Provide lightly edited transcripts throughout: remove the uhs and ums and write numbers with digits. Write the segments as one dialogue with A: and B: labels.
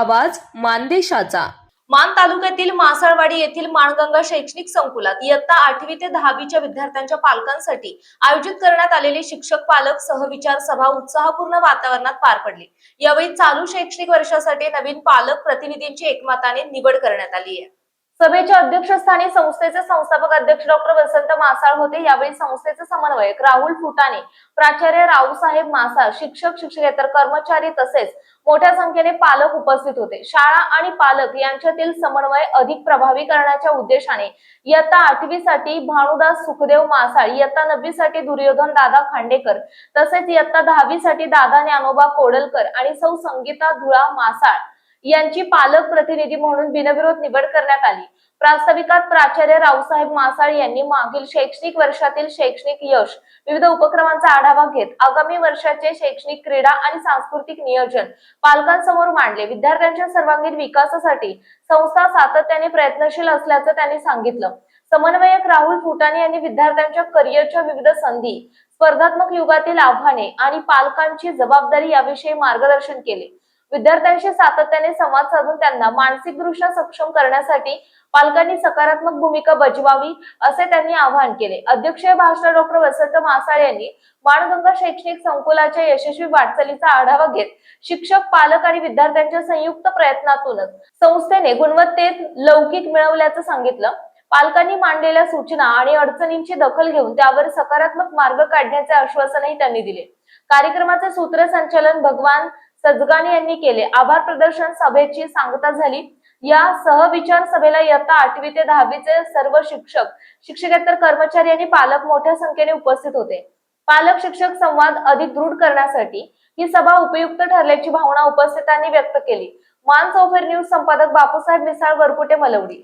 A: आवाज मानदेशाचा।
B: मान तालुक्यातील मासळवाडी येथील माणगंगा शैक्षणिक संकुलात इयत्ता 8वी ते 10वीच्या विद्यार्थ्यांच्या पालकांसाठी आयोजित करण्यात आलेली शिक्षक पालक सहविचार सभा उत्साहपूर्ण वातावरणात पार पडली। यावेळी चालू शैक्षणिक वर्षासाठी नवीन पालक प्रतिनिधींची एकमताने निवड करण्यात आली आहे। सभेच्या अध्यक्षस्थानी संस्थेचे संस्थापक अध्यक्ष डॉक्टर वसंत मासाळ होते। यावेळी संस्थेचे समन्वयक राहुल फुटाणे, प्राचार्य रावसाहेब मासाळ, शिक्षक शिक्षकेतर कर्मचारी तसेच मोठ्या संख्येने पालक उपस्थित होते। शाळा आणि पालक यांच्यातील समन्वय अधिक प्रभावी करण्याच्या उद्देशाने इयत्ता 8वी साठी भानुदास सुखदेव मासाळ, इयत्ता 9वी साठी दुर्योधन दादा खांडेकर तसेच इयत्ता 10वी साठी दादा ज्ञानोबा कोडलकर आणि सौ संगीता धुळा मासाळ यांची पालक प्रतिनिधी म्हणून बिनविरोध निवड करण्यात आली। प्रास्ताविकात प्राचार्य रावसाहेब मासाळ यांनी मागील शैक्षणिक वर्षातील शैक्षणिक यश, विविध उपक्रमांचा आढावा घेत आगामी वर्षाचे शैक्षणिक, क्रीडा आणि सांस्कृतिक नियोजन पालकांसमोर मांडले। विद्यार्थ्यांच्या सर्वांगीण विकासासाठी संस्था सातत्याने प्रयत्नशील असल्याचं त्यांनी सांगितलं। समन्वयक राहुल फुटाणे यांनी विद्यार्थ्यांच्या करिअरच्या विविध संधी, स्पर्धात्मक युगातील आव्हाने आणि पालकांची जबाबदारी याविषयी मार्गदर्शन केले। विद्यार्थ्यांशी सातत्याने संवाद साधून त्यांना मानसिकदृष्ट्या सक्षम करण्यासाठी पालकांनी सकारात्मक भूमिका बजवावी असे त्यांनी आवाहन केले। अध्यक्षीय भाषणात डॉक्टर वसंत मासाळ यांनी माणगंगा शैक्षणिक संकुलाच्या यशस्वी वाटचालीचा आढावा घेत शिक्षक, पालक आणि विद्यार्थ्यांच्या संयुक्त प्रयत्नातूनच संस्थेने गुणवत्तेत लौकिक मिळवल्याचं सांगितलं। पालकांनी मांडलेल्या सूचना आणि अडचणींची दखल घेऊन त्यावर सकारात्मक मार्ग काढण्याचे आश्वासनही त्यांनी दिले। कार्यक्रमाचे सूत्रसंचालन भगवान सजगाणी यांनी केले। आभार प्रदर्शन सभेची सांगता झाली। या सहविचार सभेला इयत्ता 8वी ते 10वीचे सर्व शिक्षक, शिक्षकेतर कर्मचारी आणि पालक मोठ्या संख्येने उपस्थित होते। पालक शिक्षक संवाद अधिक दृढ करण्यासाठी ही सभा उपयुक्त ठरल्याची भावना उपस्थितांनी व्यक्त केली। मान चौफेर न्यूज संपादक बापूसाहेब मिसाळ, वरपुटे, मलवडी।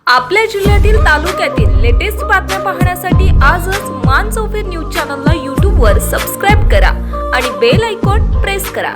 A: आपल्या जिल्ह्यातील, तालुक्यातील लेटेस्ट बातम्या पाहण्यासाठी आजच मान चौफेर न्यूज चॅनलला YouTube वर सबस्क्राइब करा आणि बेल आयकॉन प्रेस करा।